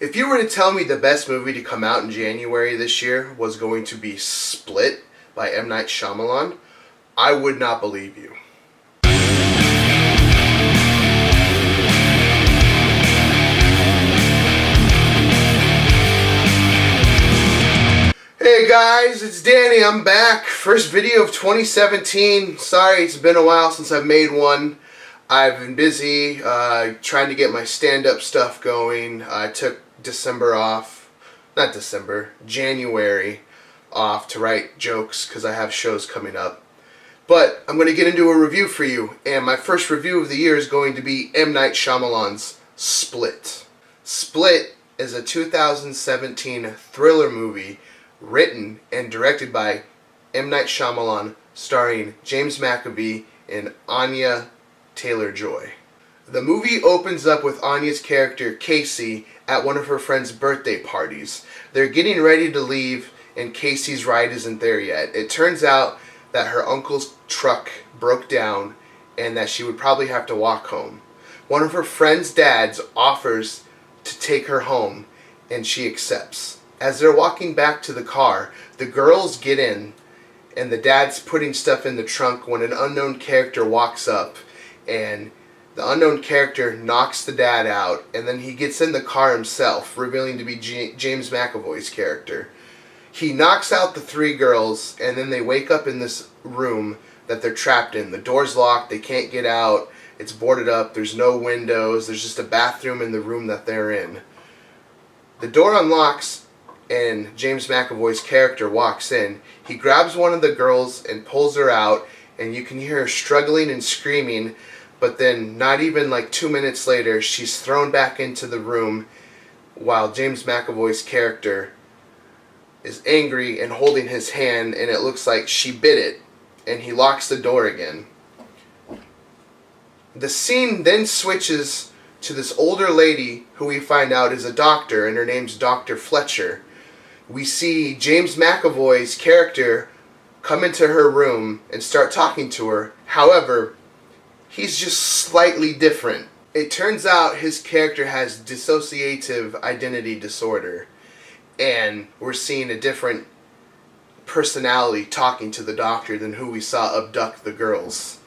If you were to tell me the best movie to come out in January this year was going to be Split by M. Night Shyamalan, I would not believe you. Hey guys, it's Danny. I'm back. First video of 2017. Sorry, it's been a while since I've made one. I've been busy trying to get my stand-up stuff going. I took January off to write jokes because I have shows coming up. But I'm going to get into a review for you, and my first review of the year is going to be M. Night Shyamalan's Split. Split is a 2017 thriller movie written and directed by M. Night Shyamalan, starring James McAvoy and Anya Taylor-Joy. The movie opens up with Anya's character, Casey, at one of her friend's birthday parties. They're getting ready to leave, and Casey's ride isn't there yet. It turns out that her uncle's truck broke down and that she would probably have to walk home. One of her friend's dads offers to take her home, and she accepts. As they're walking back to the car, the girls get in, and the dad's putting stuff in the trunk when an unknown character walks up, and the unknown character knocks the dad out, and then he gets in the car himself, revealing to be James McAvoy's character. He knocks out the three girls, and then they wake up in this room that they're trapped in. The door's locked, they can't get out, it's boarded up, there's no windows, there's just a bathroom in the room that they're in. The door unlocks, and James McAvoy's character walks in. He grabs one of the girls and pulls her out, and you can hear her struggling and screaming, but then not even like 2 minutes later, she's thrown back into the room while James McAvoy's character is angry and holding his hand, and it looks like she bit it, and he locks the door again. The scene then switches to this older lady who we find out is a doctor, and her name's Dr. Fletcher. We see James McAvoy's character come into her room and start talking to her. However, he's just slightly different. It turns out his character has dissociative identity disorder, and we're seeing a different personality talking to the doctor than who we saw abduct the girls.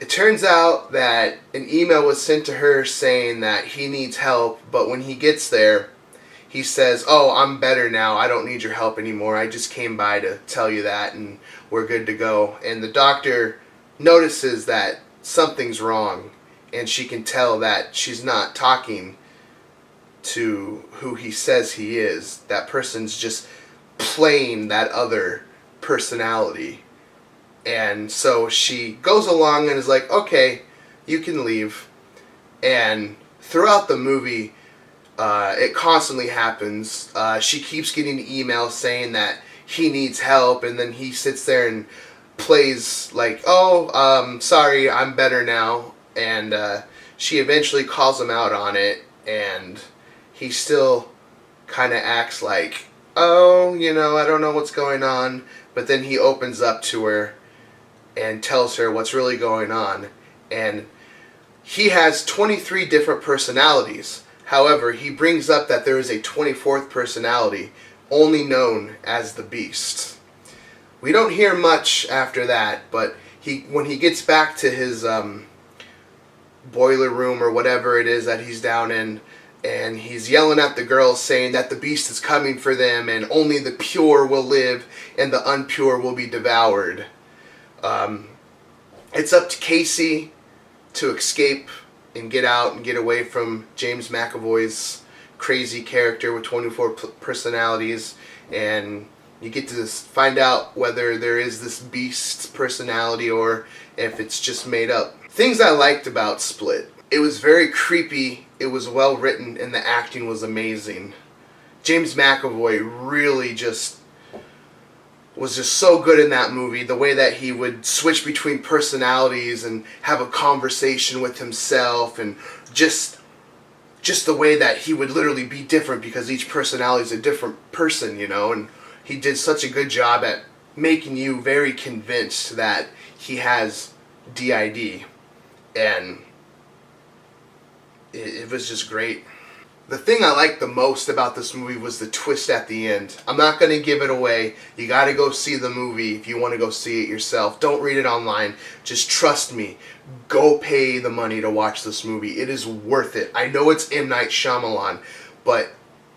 It turns out that an email was sent to her saying that he needs help, but when he gets there, he says, "Oh, I'm better now. I don't need your help anymore. I just came by to tell you that, and we're good to go." And the doctor notices that something's wrong, and she can tell that she's not talking to who he says he is. That person's just playing that other personality. And so she goes along and is like, "Okay, you can leave." And throughout the movie, it constantly happens. She keeps getting emails saying that he needs help, and then he sits there and plays like, "Oh, sorry, I'm better now." And she eventually calls him out on it, and he still kind of acts like, "Oh, I don't know what's going on." But then he opens up to her and tells her what's really going on. And he has 23 different personalities. However, he brings up that there is a 24th personality, only known as the Beast. We don't hear much after that, but when he gets back to his boiler room or whatever it is that he's down in, and he's yelling at the girls saying that the Beast is coming for them, and only the pure will live, and the unpure will be devoured. It's up to Casey to escape and get out and get away from James McAvoy's crazy character with 24 personalities, and you get to find out whether there is this Beast personality or if it's just made up. Things I liked about Split: it was very creepy, it was well written, and the acting was amazing. James McAvoy really was just so good in that movie. The way that he would switch between personalities and have a conversation with himself, and just the way that he would literally be different because each personality is a different person, and he did such a good job at making you very convinced that he has DID, and it was just great. The thing I liked the most about this movie was the twist at the end. I'm not going to give it away. You got to go see the movie if you want to go see it yourself. Don't read it online. Just trust me. Go pay the money to watch this movie. It is worth it. I know it's M. Night Shyamalan, but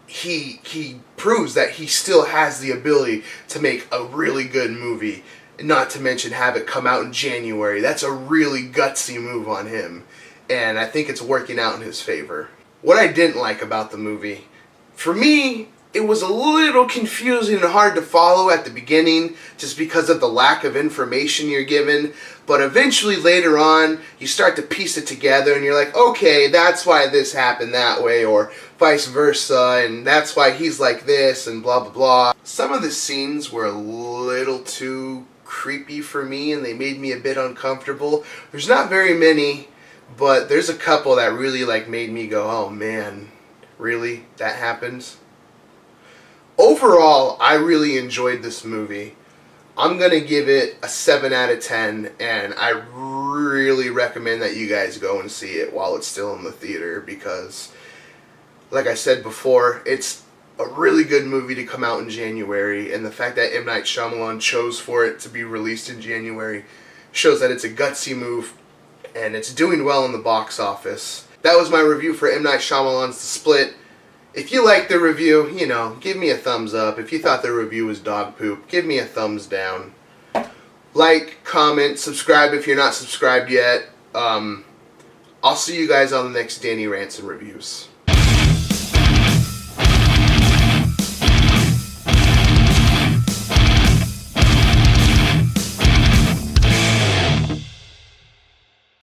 he proves that he still has the ability to make a really good movie. Not to mention have it come out in January. That's a really gutsy move on him. And I think it's working out in his favor. What I didn't like about the movie, for me, it was a little confusing and hard to follow at the beginning just because of the lack of information you're given. But eventually later on, you start to piece it together and you're like, okay, that's why this happened that way, or vice versa, and that's why he's like this, and blah, blah, blah. Some of the scenes were a little too creepy for me and they made me a bit uncomfortable. There's not very many, but there's a couple that really made me go, oh man, really? That happens? Overall, I really enjoyed this movie. I'm going to give it a 7 out of 10, and I really recommend that you guys go and see it while it's still in the theater because, like I said before, it's a really good movie to come out in January, and the fact that M. Night Shyamalan chose for it to be released in January shows that it's a gutsy move, and it's doing well in the box office. That was my review for M. Night Shyamalan's The Split. If you liked the review, give me a thumbs up. If you thought the review was dog poop, give me a thumbs down. Like, comment, subscribe if you're not subscribed yet. I'll see you guys on the next Danny Rants and Reviews.